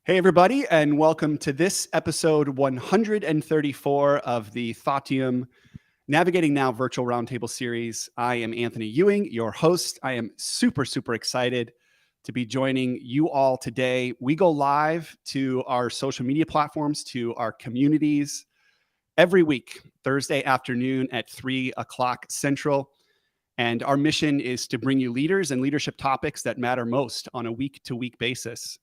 Hey, everybody, and welcome to this episode 134 of the Thoughttium Navigating Now virtual roundtable series. I am Anthony Ewing, your host. I am super excited to be joining you all today. We go live to our social media platforms, to our communities every week, Thursday afternoon at 3 o'clock Central. And our mission is to bring you leaders and leadership topics that matter most on a week-to-week basis.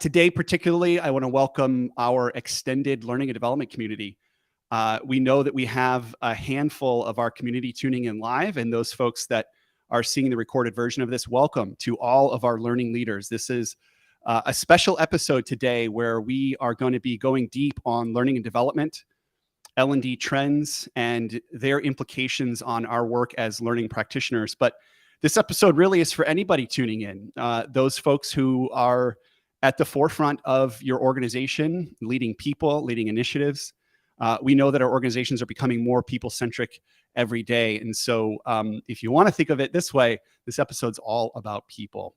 Today, particularly, I want to welcome our extended learning and development community. We know that we have a handful of our community tuning in live, and those folks that are seeing the recorded version of this, welcome to all of our learning leaders. This is a special episode today where we are going to be going deep on learning and development, L&D trends, and their implications on our work as learning practitioners. But this episode really is for anybody tuning in, those folks who are at the forefront of your organization, leading people, leading initiatives. We know that our organizations are becoming more people-centric every day. And so if you want to think of it this way, this episode's all about people.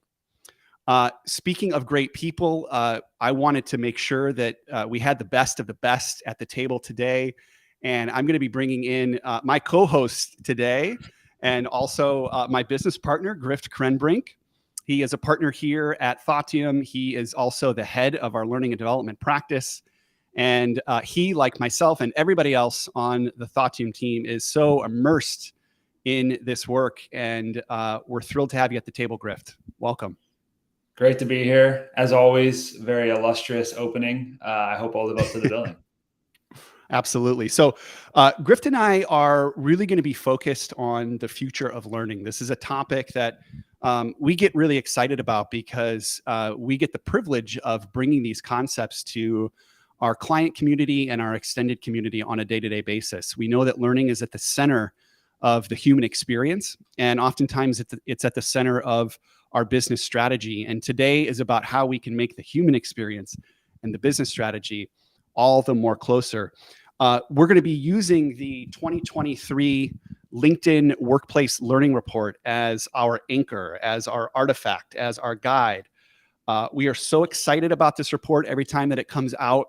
Speaking of great people, I wanted to make sure that we had the best of the best at the table today. And I'm going to be bringing in my co-host today and also my business partner, Grift Krenbrink. He is a partner here at Thoughttium. He is also the head of our learning and development practice. And he, like myself and everybody else on the Thoughttium team, is so immersed in this work. And we're thrilled to have you at the table, Grift. Welcome. Great to be here. As always, very illustrious opening. I hope I'll live up to the billing. Absolutely. So Grift and I are really going to be focused on the future of learning. This is a topic that we get really excited about because we get the privilege of bringing these concepts to our client community and our extended community on a day-to-day basis. We know that learning is at the center of the human experience, and oftentimes it's at the center of our business strategy. And today is about how we can make the human experience and the business strategy all the more closer. We're going to be using the 2023 LinkedIn Workplace Learning Report as our anchor, as our artifact, as our guide. We are so excited about this report every time that it comes out.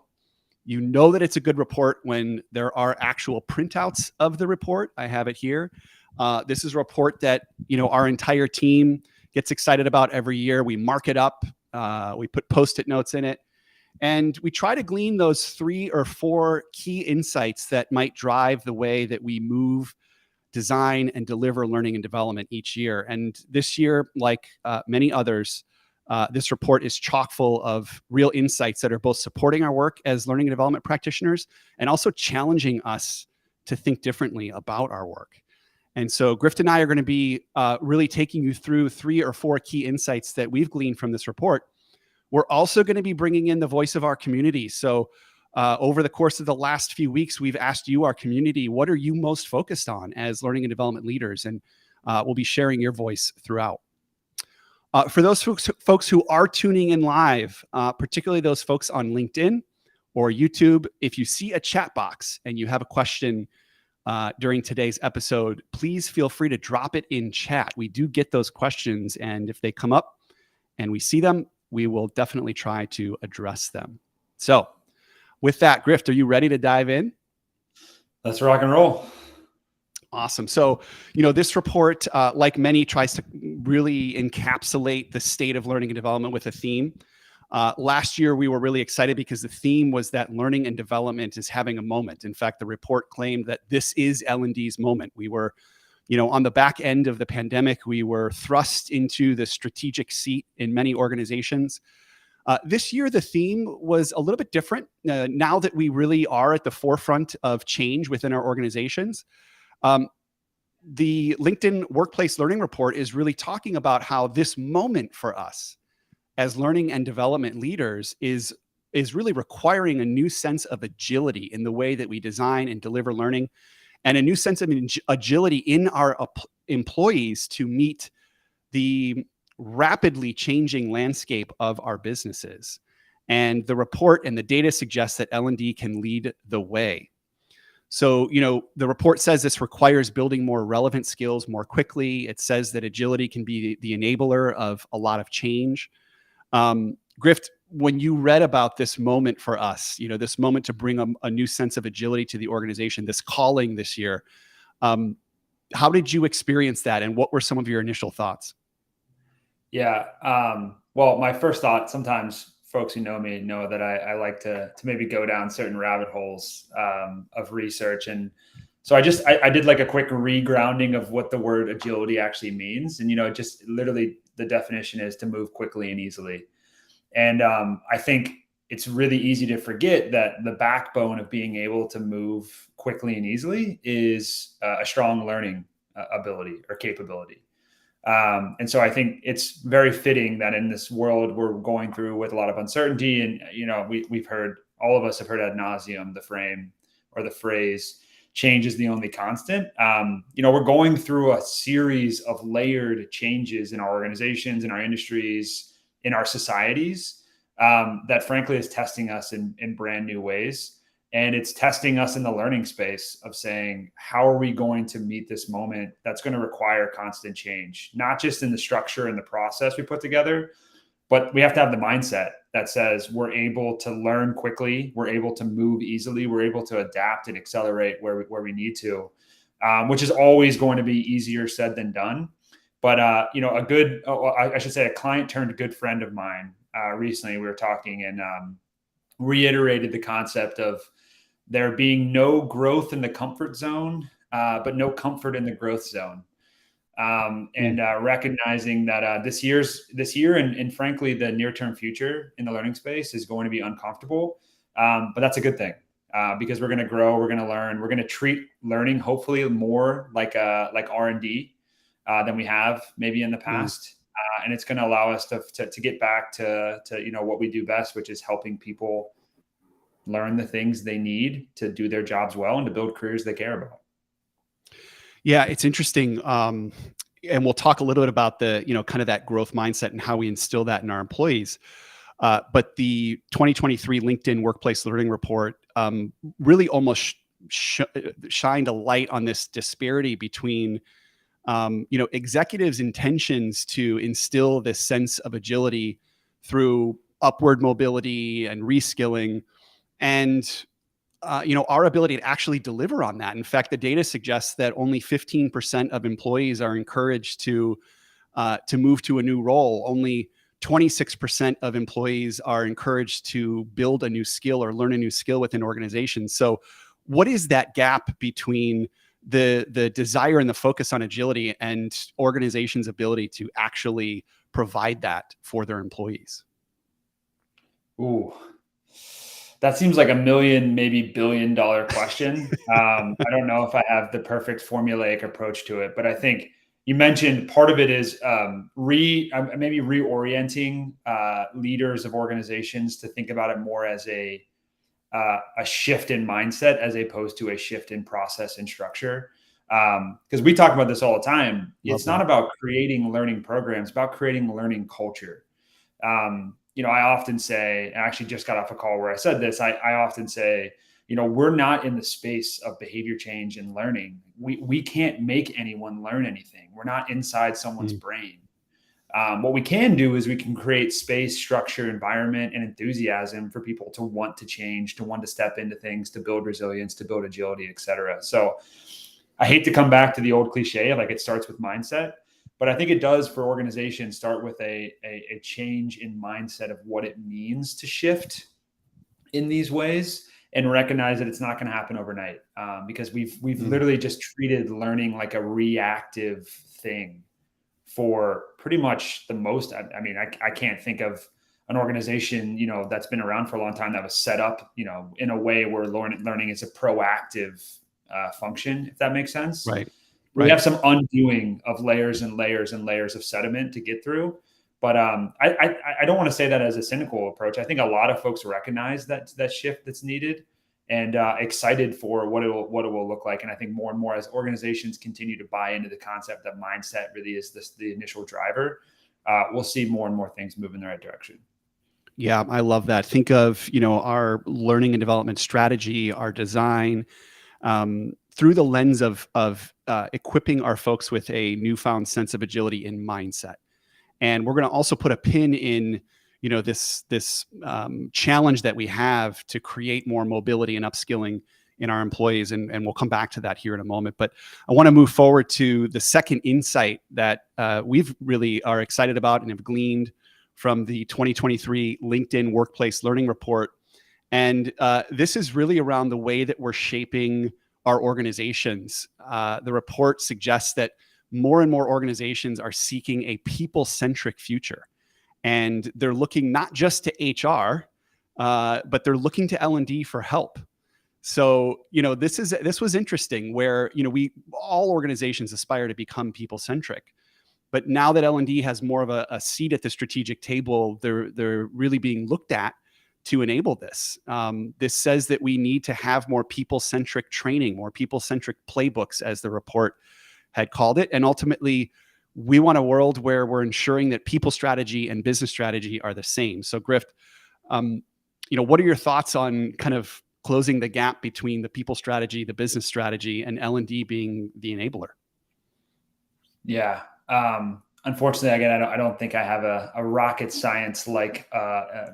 You know that it's a good report when there are actual printouts of the report. I have it here. This is a report that our entire team gets excited about every year. We mark it up. We put Post-it notes in it. And we try to glean those 3 or 4 key insights that might drive the way that we move, design, and deliver learning and development each year. And this year, like many others, this report is chock full of real insights that are both supporting our work as learning and development practitioners and also challenging us to think differently about our work. And so Grift and I are going to be really taking you through 3 or 4 key insights that we've gleaned from this report. We're also going to be bringing in the voice of our community. So over the course of the last few weeks, we've asked you, our community, what are you most focused on as learning and development leaders? And we'll be sharing your voice throughout. For those folks who are tuning in live, particularly those folks on LinkedIn or YouTube, if you see a chat box and you have a question during today's episode, please feel free to drop it in chat. We do get those questions, and if they come up and we see them, we will definitely try to address them. So with that, Grift, are you ready to dive in? Let's rock and roll. Awesome. So, this report, like many, tries to really encapsulate the state of learning and development with a theme. Last year, we were really excited because the theme was that learning and development is having a moment. In fact, the report claimed that this is L&D's moment. We were on the back end of the pandemic, we were thrust into the strategic seat in many organizations. This year, the theme was a little bit different. Now that we really are at the forefront of change within our organizations, the LinkedIn Workplace Learning Report is really talking about how this moment for us as learning and development leaders is really requiring a new sense of agility in the way that we design and deliver learning, and a new sense of agility in our employees to meet the rapidly changing landscape of our businesses. And the report and the data suggests that L&D can lead the way. So, the report says this requires building more relevant skills more quickly. It says that agility can be the enabler of a lot of change. Grift, when you read about this moment for us, this moment to bring a new sense of agility to the organization, this calling this year, um, how did you experience that, and what were some of your initial thoughts? Yeah. Well, my first thought, sometimes folks who know me know that I like to maybe go down certain rabbit holes of research. And so I did like a quick regrounding of what the word agility actually means. And, just literally the definition is to move quickly and easily. And I think it's really easy to forget that the backbone of being able to move quickly and easily is a strong learning ability or capability. And so I think it's very fitting that in this world we're going through with a lot of uncertainty, and we've heard, all of us have heard ad nauseum the frame or the phrase "change is the only constant." We're going through a series of layered changes in our organizations, in our industries, in our societies, that frankly is testing us in brand new ways. And it's testing us in the learning space of saying, how are we going to meet this moment that's going to require constant change, not just in the structure and the process we put together, but we have to have the mindset that says we're able to learn quickly, we're able to move easily, we're able to adapt and accelerate where we need to, which is always going to be easier said than done. But, I should say a client turned good friend of mine recently, we were talking, and reiterated the concept of there being no growth in the comfort zone, but no comfort in the growth zone. Recognizing that this year and frankly, the near-term future in the learning space is going to be uncomfortable. But that's a good thing, because we're going to grow, we're going to learn, we're going to treat learning hopefully more like R&D than we have maybe in the past. And it's going to allow us to get back to what we do best, which is helping people learn the things they need to do their jobs well and to build careers they care about. Yeah, it's interesting. And we'll talk a little bit about the, kind of that growth mindset and how we instill that in our employees. But the 2023 LinkedIn Workplace Learning Report really almost shined a light on this disparity between, executives' intentions to instill this sense of agility through upward mobility and reskilling, and our ability to actually deliver on that. In fact, the data suggests that only 15% of employees are encouraged to move to a new role. Only 26% of employees are encouraged to build a new skill or learn a new skill within organizations. So, what is that gap between the desire and the focus on agility and organizations' ability to actually provide that for their employees? Ooh, that seems like a million, maybe $1 billion question. I don't know if I have the perfect formulaic approach to it, but I think you mentioned part of it is maybe reorienting leaders of organizations to think about it more as a shift in mindset as opposed to a shift in process and structure. Because we talk about this all the time. It's not about creating learning programs, it's about creating learning culture. I often say, I actually just got off a call where I said this, I often say, we're not in the space of behavior change and learning. We can't make anyone learn anything. We're not inside someone's brain. What we can do is we can create space, structure, environment, and enthusiasm for people to want to change, to want to step into things, to build resilience, to build agility, et cetera. So I hate to come back to the old cliche, like it starts with mindset, but I think it does for organizations start with a change in mindset of what it means to shift in these ways, and recognize that it's not going to happen overnight, because we've literally just treated learning like a reactive thing for pretty much the most. I mean, I can't think of an organization, that's been around for a long time that was set up, in a way where learning is a proactive function, if that makes sense. Right. We have some undoing of layers and layers and layers of sediment to get through. But I don't want to say that as a cynical approach. I think a lot of folks recognize that shift that's needed, and excited for what it will look like. And I think more and more as organizations continue to buy into the concept that mindset really is the initial driver, we'll see more and more things move in the right direction. Yeah, I love that. Think of, our learning and development strategy, our design, through the lens of equipping our folks with a newfound sense of agility in mindset. And we're going to also put a pin in, this challenge that we have to create more mobility and upskilling in our employees. And we'll come back to that here in a moment. But I want to move forward to the second insight that we've really are excited about and have gleaned from the 2023 LinkedIn Workplace Learning Report. And this is really around the way that we're shaping our organizations. The report suggests that more and more organizations are seeking a people-centric future. And they're looking not just to HR, but they're looking to L&D for help. So, this was interesting where, all organizations aspire to become people-centric. But now that L&D has more of a seat at the strategic table, they're really being looked at to enable this. This says that we need to have more people-centric training, more people-centric playbooks, as the report had called it. And ultimately, we want a world where we're ensuring that people strategy and business strategy are the same. So, Grift, what are your thoughts on kind of closing the gap between the people strategy, the business strategy, and L&D being the enabler? Yeah. Unfortunately, again, I don't think I have a rocket science like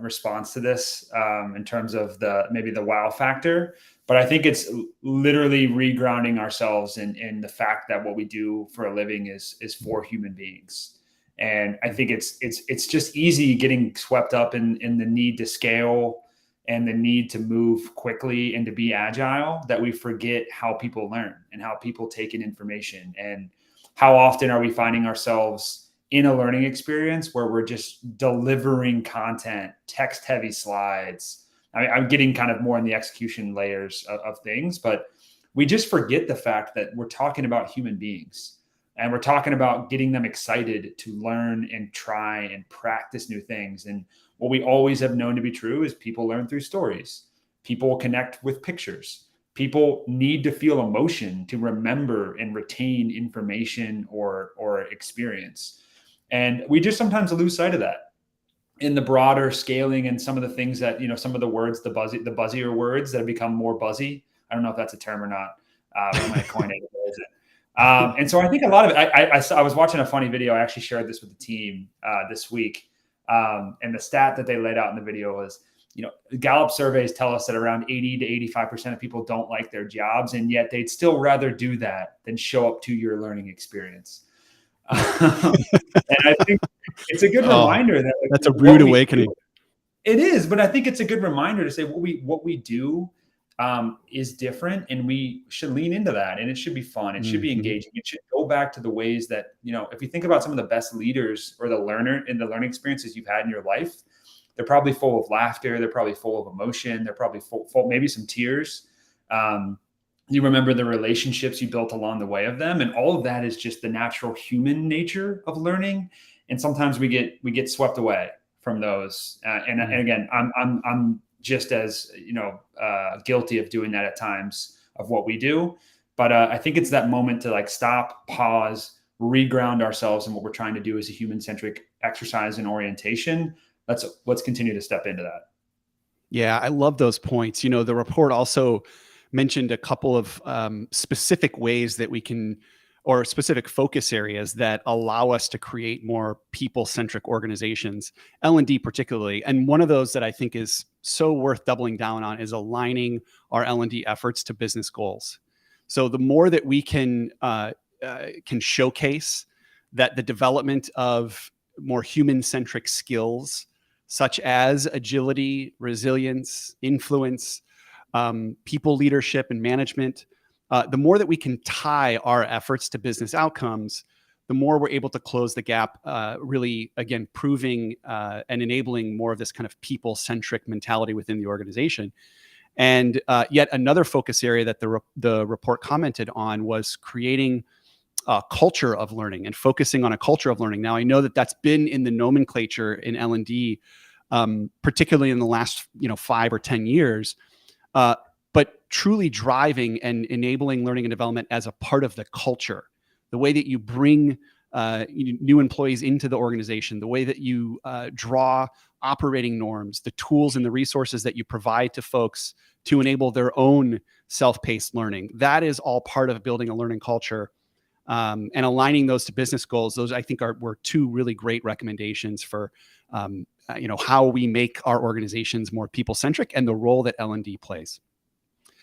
response to this in terms of maybe the wow factor, but I think it's literally regrounding ourselves in the fact that what we do for a living is for human beings. And I think it's just easy getting swept up in the need to scale and the need to move quickly and to be agile, that we forget how people learn and how people take in information. And how often are we finding ourselves in a learning experience where we're just delivering content, text heavy slides? I'm getting kind of more in the execution layers of things, but we just forget the fact that we're talking about human beings, and we're talking about getting them excited to learn and try and practice new things. And what we always have known to be true is people learn through stories. People connect with pictures. People need to feel emotion to remember and retain information or experience. And we just sometimes lose sight of that in the broader scaling and some of the things that, some of the words, the buzzier words that have become more buzzy. I don't know if that's a term or not. We might coin it. And so I think a lot of it, I was watching a funny video. I actually shared this with the team this week. And the stat that they laid out in the video was, Gallup surveys tell us that around 80 to 85% of people don't like their jobs, and yet they'd still rather do that than show up to your learning experience. And I think it's a good reminder that that's a rude awakening. It is, but I think it's a good reminder to say what we do is different, and we should lean into that, and it should be fun. It should be engaging. It should go back to the ways that, if you think about some of the best leaders or the learning experiences you've had in your life, they're probably full of laughter. They're probably full of emotion. They're probably full maybe some tears. You remember the relationships you built along the way of them. And all of that is just the natural human nature of learning. And sometimes we get swept away from those. And again, I'm just as, guilty of doing that at times of what we do. But I think it's that moment to stop, pause, reground ourselves in what we're trying to do as a human-centric exercise and orientation. Let's continue to step into that. Yeah, I love those points. The report also mentioned a couple of specific ways that we can, or specific focus areas that allow us to create more people-centric organizations, L&D particularly. And one of those that I think is so worth doubling down on is aligning our L&D efforts to business goals. So the more that we can showcase that the development of more human-centric skills, such as agility, resilience, influence, people leadership and management, the more that we can tie our efforts to business outcomes, the more we're able to close the gap, really, again, proving and enabling more of this kind of people-centric mentality within the organization. And yet another focus area that the report commented on was creating a culture of learning and focusing on a culture of learning. Now, I know that that's been in the nomenclature in L&D, particularly in the last 5 or 10 years, but truly driving and enabling learning and development as a part of the culture, the way that you bring new employees into the organization, the way that you draw operating norms, the tools and the resources that you provide to folks to enable their own self-paced learning. That is all part of building a learning culture. and aligning those to business goals. Those I think were two really great recommendations for how we make our organizations more people-centric and the role that L&D plays.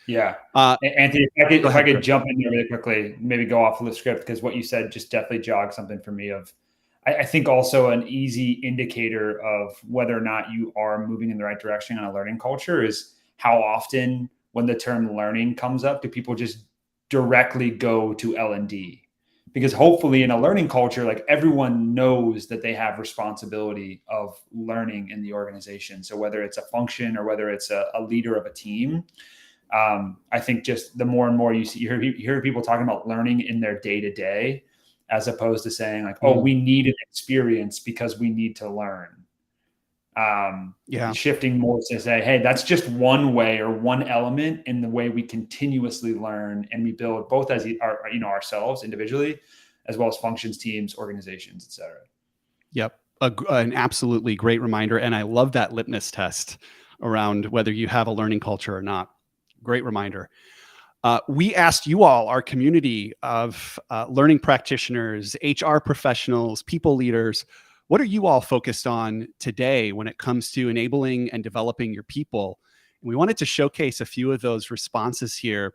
Yeah. Anthony, if I could jump in there really quickly, maybe go off of the script, because what you said just definitely jogged something for me of, I think also an easy indicator of whether or not you are moving in the right direction on a learning culture is how often when the term learning comes up, do people just directly go to L&D? Because hopefully in a learning culture, like everyone knows that they have responsibility of learning in the organization. So whether it's a function or whether it's a leader of a team, I think just the more and more you hear people talking about learning in their day-to-day, as opposed to saying like, oh, we need an experience because we need to learn. Shifting more to say, hey, that's just one way or one element in the way we continuously learn and we build both as ourselves individually, as well as functions, teams, organizations, et cetera. Yep. An absolutely great reminder. And I love that litmus test around whether you have a learning culture or not. Great reminder. We asked you all, our community of learning practitioners, HR professionals, people leaders, what are you all focused on today when it comes to enabling and developing your people? And we wanted to showcase a few of those responses here.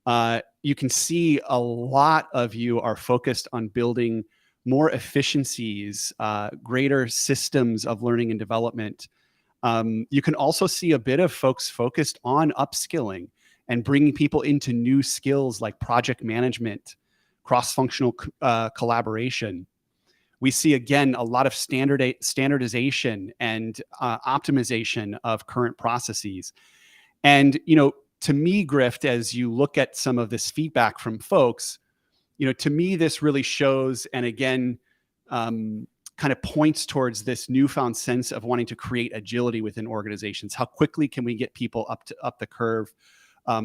You can see a lot of you are focused on building more efficiencies, greater systems of learning and development. You can also see a bit of folks focused on upskilling and bringing people into new skills like project management, cross-functional collaboration. We see, again, a lot of standardization and optimization of current processes. And, to me, Grift, as you look at some of this feedback from folks, to me, this really shows, and again, kind of points towards this newfound sense of wanting to create agility within organizations. How quickly can we get people up the curve?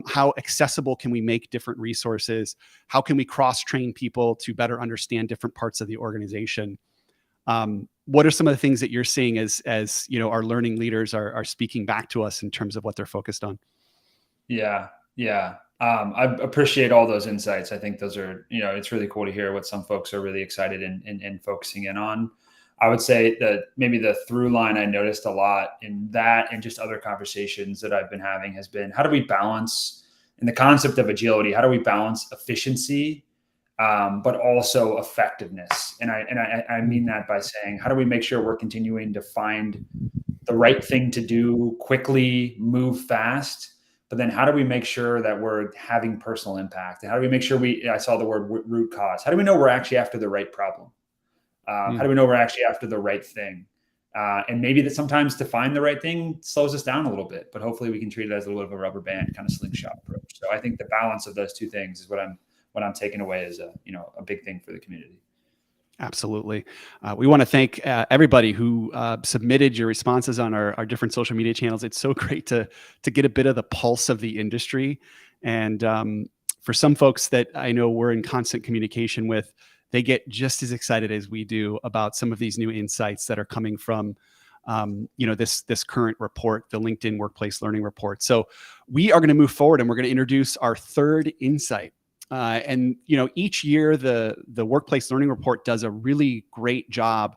How accessible can we make different resources? How can we cross-train people to better understand different parts of the organization? What are some of the things that you're seeing as our learning leaders are speaking back to us in terms of what they're focused on? Yeah. I appreciate all those insights. I think those are, it's really cool to hear what some folks are really excited and focusing in on. I would say that maybe the through line I noticed a lot in that and just other conversations that I've been having has been, how do we balance in the concept of agility? How do we balance efficiency, but also effectiveness? And I mean that by saying, how do we make sure we're continuing to find the right thing to do quickly, move fast, but then how do we make sure that we're having personal impact? And how do we make sure I saw the word root cause. How do we know we're actually after the right problem? How do we know we're actually after the right thing? And maybe that sometimes to find the right thing slows us down a little bit, but hopefully we can treat it as a little bit of a rubber band kind of slingshot approach. So I think the balance of those two things is what I'm taking away as a big thing for the community. Absolutely. We want to thank everybody who submitted your responses on our different social media channels. It's so great to get a bit of the pulse of the industry. And for some folks that I know we're in constant communication with, they get just as excited as we do about some of these new insights that are coming from this current report, the LinkedIn Workplace Learning Report. So we are going to move forward and we're going to introduce our third insight. And each year the Workplace Learning Report does a really great job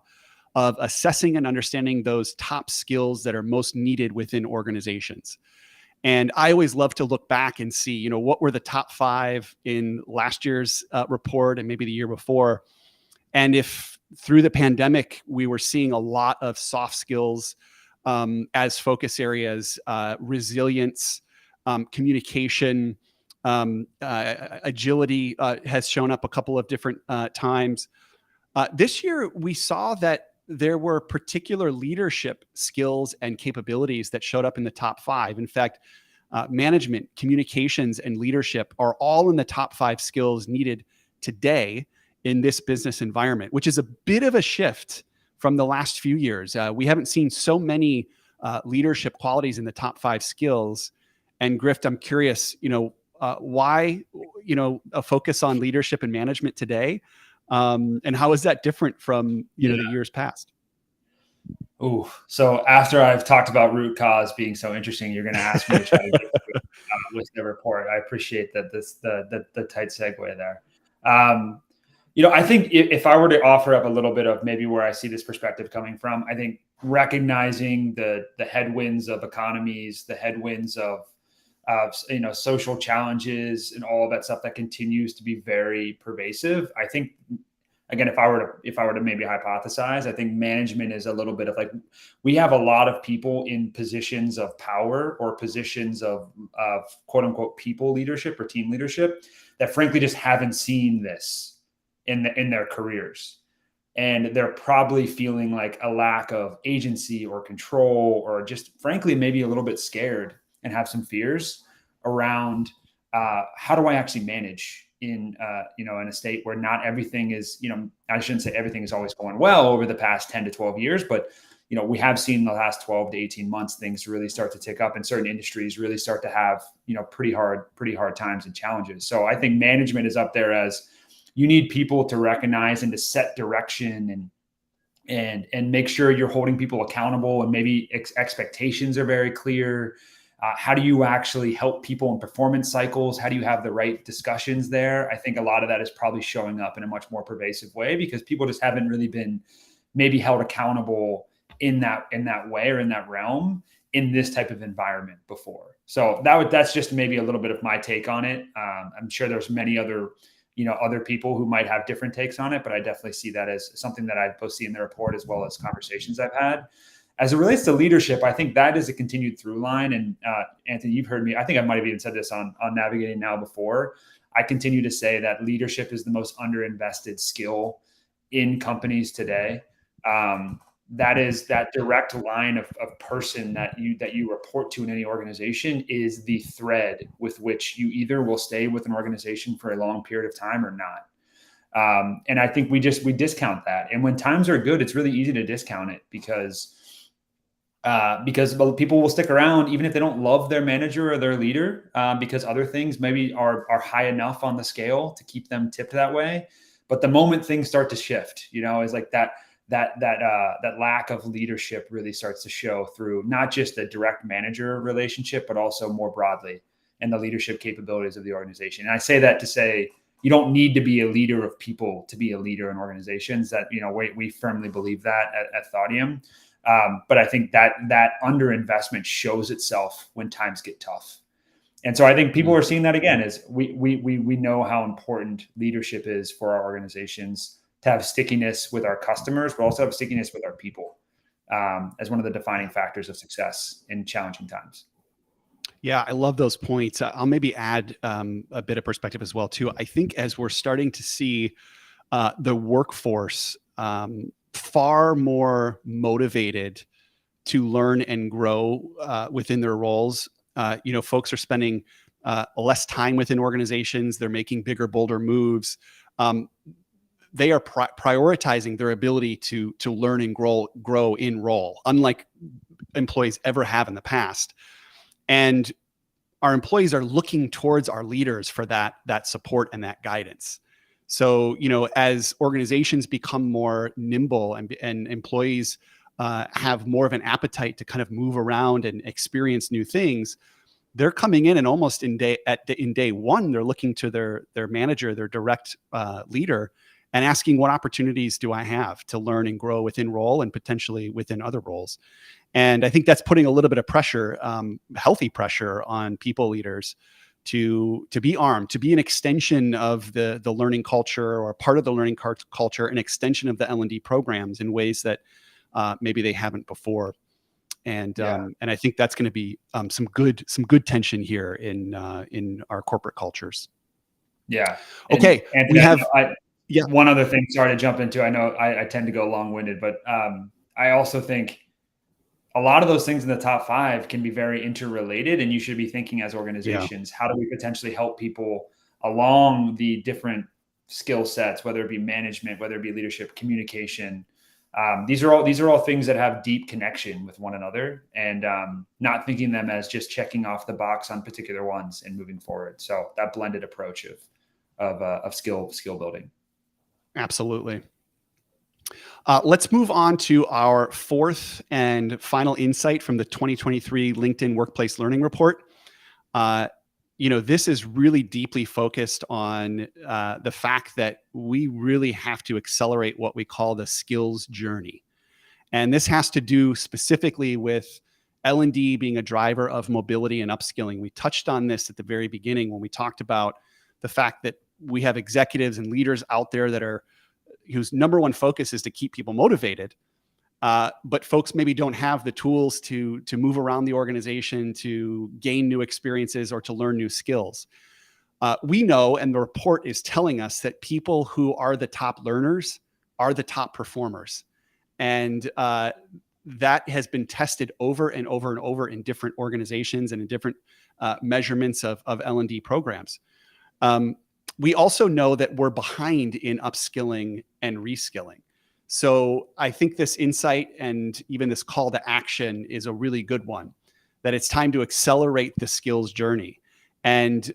of assessing and understanding those top skills that are most needed within organizations. And I always love to look back and see, what were the top 5 in last year's report and maybe the year before. And if through the pandemic, we were seeing a lot of soft skills as focus areas, resilience, communication, agility has shown up a couple of different times. This year, we saw that there were particular leadership skills and capabilities that showed up in the top 5. In fact, management, communications, and leadership are all in the top 5 skills needed today in this business environment, which is a bit of a shift from the last few years. We haven't seen so many leadership qualities in the top 5 skills. And Grift, I'm curious, why, a focus on leadership and management today? And how is that different from, the years past? Ooh, so after I've talked about root cause being so interesting, you're going to ask me to try to get with the report. I appreciate that the tight segue there. I think if I were to offer up a little bit of maybe where I see this perspective coming from, I think recognizing the headwinds of economies, the headwinds of social challenges and all of that stuff that continues to be very pervasive. I think, again, if I were to maybe hypothesize, I think management is a little bit of like, we have a lot of people in positions of power or positions of quote unquote people leadership or team leadership that frankly just haven't seen this in their careers. And they're probably feeling like a lack of agency or control, or just frankly, maybe a little bit scared and have some fears around how do I actually manage in a state where not everything is, I shouldn't say everything is always going well over the past 10 to 12 years, but we have seen in the last 12 to 18 months, things really start to tick up and certain industries really start to have, pretty hard times and challenges. So I think management is up there as, you need people to recognize and to set direction and make sure you're holding people accountable, and maybe expectations are very clear. How do you actually help people in performance cycles? How do you have the right discussions there? I think a lot of that is probably showing up in a much more pervasive way because people just haven't really been maybe held accountable in that way or in that realm in this type of environment before. So that's just maybe a little bit of my take on it. I'm sure there's many other people who might have different takes on it, but I definitely see that as something that I both see in the report as well as conversations I've had. As it relates to leadership, I think that is a continued through line. And Anthony, you've heard me, I think I might've even said this on Navigating Now before. I continue to say that leadership is the most underinvested skill in companies today. That is that direct line of person that you report to in any organization is the thread with which you either will stay with an organization for a long period of time or not. And I think we discount that. And when times are good, it's really easy to discount it because people will stick around even if they don't love their manager or their leader, because other things maybe are high enough on the scale to keep them tipped that way. But the moment things start to shift, is like that lack of leadership really starts to show through not just the direct manager relationship, but also more broadly and the leadership capabilities of the organization. And I say that to say, you don't need to be a leader of people to be a leader in organizations. That, we firmly believe that at Thaudium. But I think that underinvestment shows itself when times get tough. And so I think people are seeing that again, is we know how important leadership is for our organizations to have stickiness with our customers, but also have stickiness with our people as one of the defining factors of success in challenging times. Yeah, I love those points. I'll maybe add a bit of perspective as well, too. I think as we're starting to see the workforce far more motivated to learn and grow within their roles, folks are spending less time within organizations. They're making bigger, bolder moves. They are prioritizing their ability to learn and grow in role, unlike employees ever have in the past. And our employees are looking towards our leaders for that support and that guidance. So, as organizations become more nimble and employees have more of an appetite to kind of move around and experience new things, they're coming in and almost in day one, they're looking to their manager, their direct leader, and asking, what opportunities do I have to learn and grow within role and potentially within other roles? And I think that's putting a little bit of pressure, healthy pressure, on people leaders to be armed, to be an extension of the learning culture, or part of the learning culture, an extension of the L&D programs in ways that maybe they haven't before. And I think that's going to be some good tension here in our corporate cultures. Yeah. Okay. And we have. One other thing, sorry to jump into, I know I tend to go long-winded, but I also think a lot of those things in the top 5 can be very interrelated, and you should be thinking as organizations, how do we potentially help people along the different skill sets, whether it be management, whether it be leadership, communication. These are all things that have deep connection with one another, and not thinking them as just checking off the box on particular ones and moving forward. So that blended approach of skill building. Absolutely. Let's move on to our 4th and final insight from the 2023 LinkedIn Workplace Learning Report. this is really deeply focused on the fact that we really have to accelerate what we call the skills journey. And this has to do specifically with L&D being a driver of mobility and upskilling. We touched on this at the very beginning when we talked about the fact that we have executives and leaders out there whose number one focus is to keep people motivated. But folks maybe don't have the tools to move around the organization, to gain new experiences, or to learn new skills. We know, and the report is telling us, that people who are the top learners are the top performers. And that has been tested over and over and over in different organizations and in different measurements of L&D programs. We also know that we're behind in upskilling and reskilling. So I think this insight and even this call to action is a really good one, that it's time to accelerate the skills journey. And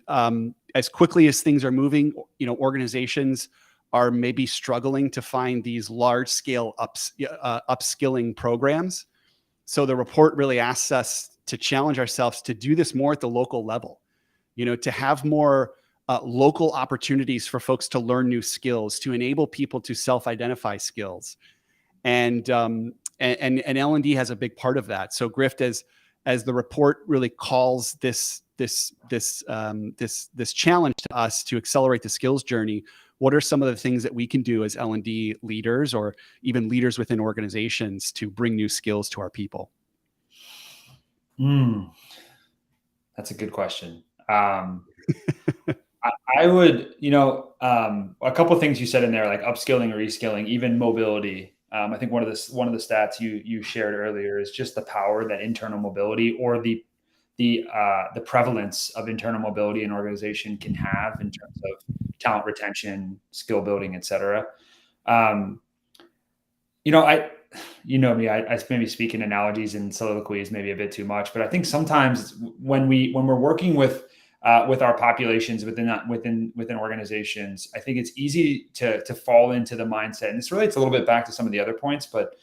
as quickly as things are moving, organizations are maybe struggling to find these large scale upskilling programs. So the report really asks us to challenge ourselves to do this more at the local level, to have more local opportunities for folks to learn new skills, to enable people to self-identify skills. And L&D has a big part of that. So Grift, as the report really calls this challenge to us to accelerate the skills journey, what are some of the things that we can do as L&D leaders, or even leaders within organizations, to bring new skills to our people? That's a good question. I would, a couple of things you said in there, like upskilling or reskilling, even mobility. I think one of the stats you shared earlier is just the power that internal mobility, or the prevalence of internal mobility an organization can have in terms of talent retention, skill building, et cetera. I maybe speak in analogies and soliloquies maybe a bit too much, but I think sometimes when we're working with our populations within organizations, I think it's easy to fall into the mindset, and this relates a little bit back to some of the other points, but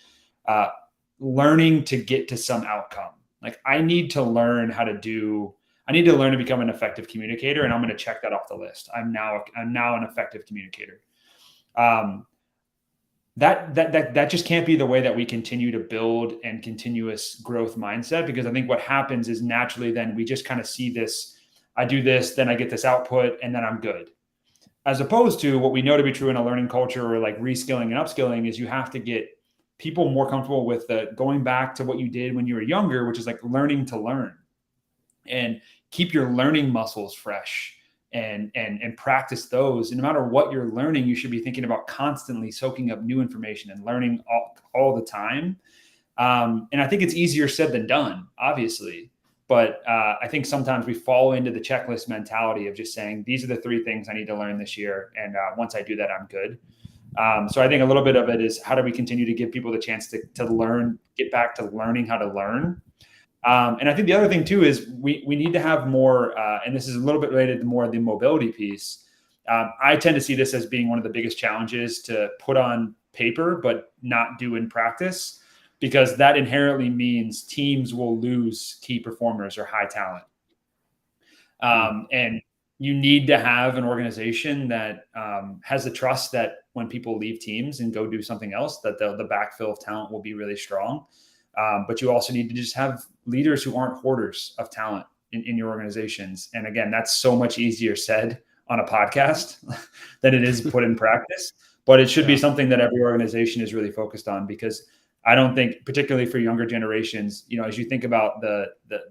learning to get to some outcome. Like, I need to learn to become an effective communicator, and I'm going to check that off the list. I'm now an effective communicator. That just can't be the way that we continue to build and continuous growth mindset, because I think what happens is naturally then we just kind of see this. I do this, then I get this output, and then I'm good. As opposed to what we know to be true in a learning culture, or like reskilling and upskilling, is you have to get people more comfortable with going back to what you did when you were younger, which is like learning to learn, and keep your learning muscles fresh and practice those. And no matter what you're learning, you should be thinking about constantly soaking up new information and learning all the time. And I think it's easier said than done, obviously. But I think sometimes we fall into the checklist mentality of just saying, these are the 3 things I need to learn this year, and once I do that, I'm good. So I think a little bit of it is, how do we continue to give people the chance to learn, get back to learning how to learn? And I think the other thing too is we need to have more, and this is a little bit related to more of the mobility piece. I tend to see this as being one of the biggest challenges to put on paper, but not do in practice, because that inherently means teams will lose key performers or high talent. And you need to have an organization that has the trust that when people leave teams and go do something else, that the backfill of talent will be really strong. But you also need to just have leaders who aren't hoarders of talent in your organizations. And again, that's so much easier said on a podcast than it is put in practice. But it should be something that every organization is really focused on, because I don't think, particularly for younger generations, as you think about the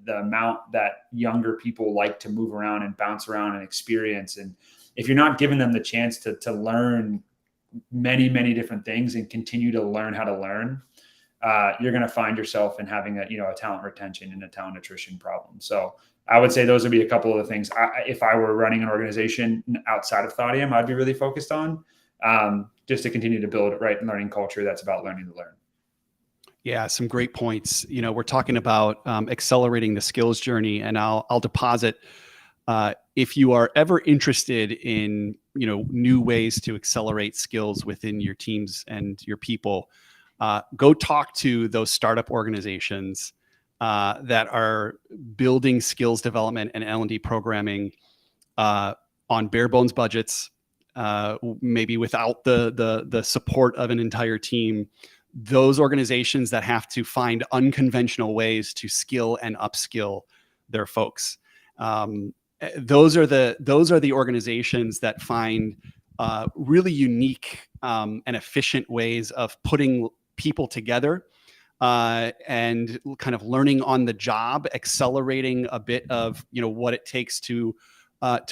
amount that younger people like to move around and bounce around and experience, and if you're not giving them the chance to learn many, many different things and continue to learn how to learn, you're going to find yourself in having a talent retention and a talent attrition problem. So I would say those would be a couple of the things if I were running an organization outside of Thaudium, I'd be really focused on, just to continue to build a learning culture that's about learning to learn. Yeah, some great points. We're talking about accelerating the skills journey, and I'll deposit, if you are ever interested in new ways to accelerate skills within your teams and your people, go talk to those startup organizations that are building skills development and L&D programming on bare bones budgets, maybe without the support of an entire team. Those organizations that have to find unconventional ways to skill and upskill their folks. Those are the organizations that find really unique and efficient ways of putting people together and kind of learning on the job, accelerating a bit of what it takes to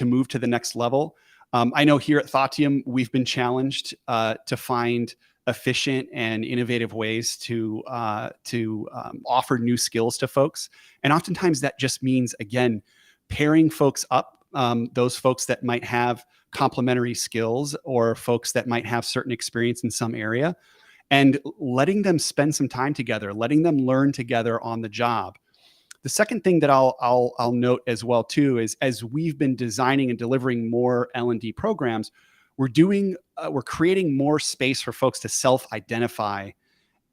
move to the next level. I know here at Thoughtium, we've been challenged to find efficient and innovative ways to offer new skills to folks, and oftentimes that just means, again, pairing folks up, those folks that might have complementary skills or folks that might have certain experience in some area, and letting them spend some time together, letting them learn together on the job. The second thing that I'll note as well too is, as we've been designing and delivering more L&D programs, we're creating more space for folks to self-identify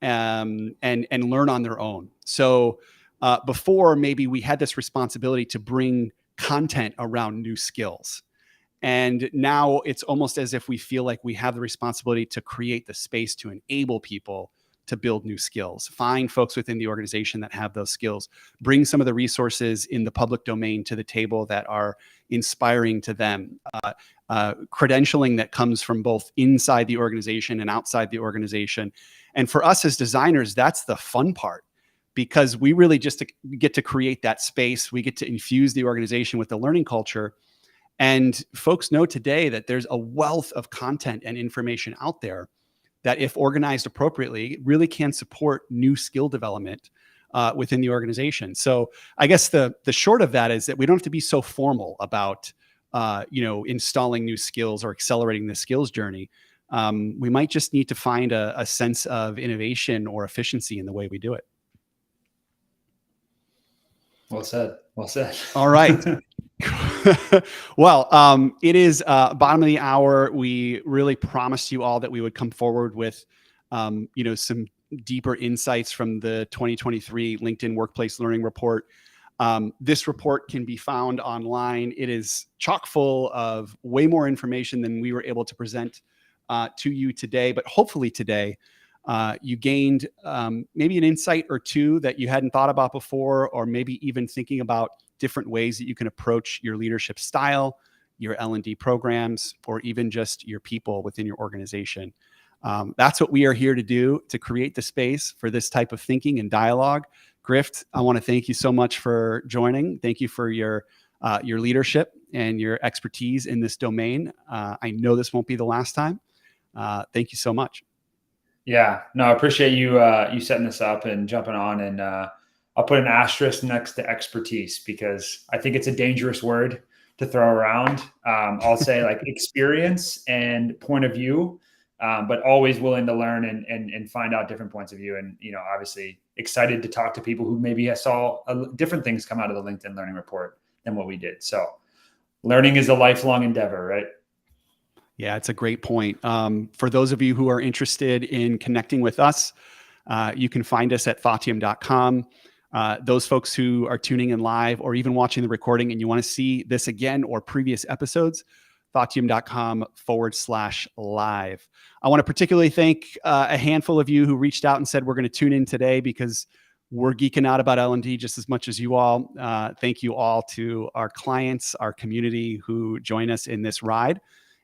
and learn on their own. So before, maybe we had this responsibility to bring content around new skills. And now it's almost as if we feel like we have the responsibility to create the space to enable people to build new skills, find folks within the organization that have those skills, bring some of the resources in the public domain to the table that are inspiring to them, credentialing that comes from both inside the organization and outside the organization. And for us as designers, that's the fun part, because we really just get to create that space. We get to infuse the organization with the learning culture. And folks know today that there's a wealth of content and information out there that, if organized appropriately, really can support new skill development within the organization. So I guess the short of that is that we don't have to be so formal about installing new skills or accelerating the skills journey. We might just need to find a sense of innovation or efficiency in the way we do it. Well said. Well said. All right. Well, it is bottom of the hour. We really promised you all that we would come forward with, some deeper insights from the 2023 LinkedIn Workplace Learning Report. This report can be found online. It is chock full of way more information than we were able to present to you today, but hopefully today you gained maybe an insight or two that you hadn't thought about before, or maybe even thinking about different ways that you can approach your leadership style, your L&D programs, or even just your people within your organization. That's what we are here to do, to create the space for this type of thinking and dialogue. Grift, I want to thank you so much for joining. Thank you for your leadership and your expertise in this domain. I know this won't be the last time. Thank you so much. Yeah, no, I appreciate you setting this up and jumping on, and I'll put an asterisk next to expertise, because I think it's a dangerous word to throw around. I'll say like experience and point of view, but always willing to learn and find out different points of view. And, obviously excited to talk to people who maybe saw different things come out of the LinkedIn Learning Report than what we did. So learning is a lifelong endeavor, right? Yeah, it's a great point. For those of you who are interested in connecting with us, you can find us at Thoughtium.com. Those folks who are tuning in live or even watching the recording and you want to see this again or previous episodes, Thoughtium.com/live. I want to particularly thank a handful of you who reached out and said we're going to tune in today because we're geeking out about L&D just as much as you all. Thank you all to our clients, our community who join us in this ride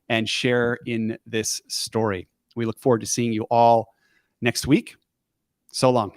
and share in this story. We look forward to seeing you all next week. So long.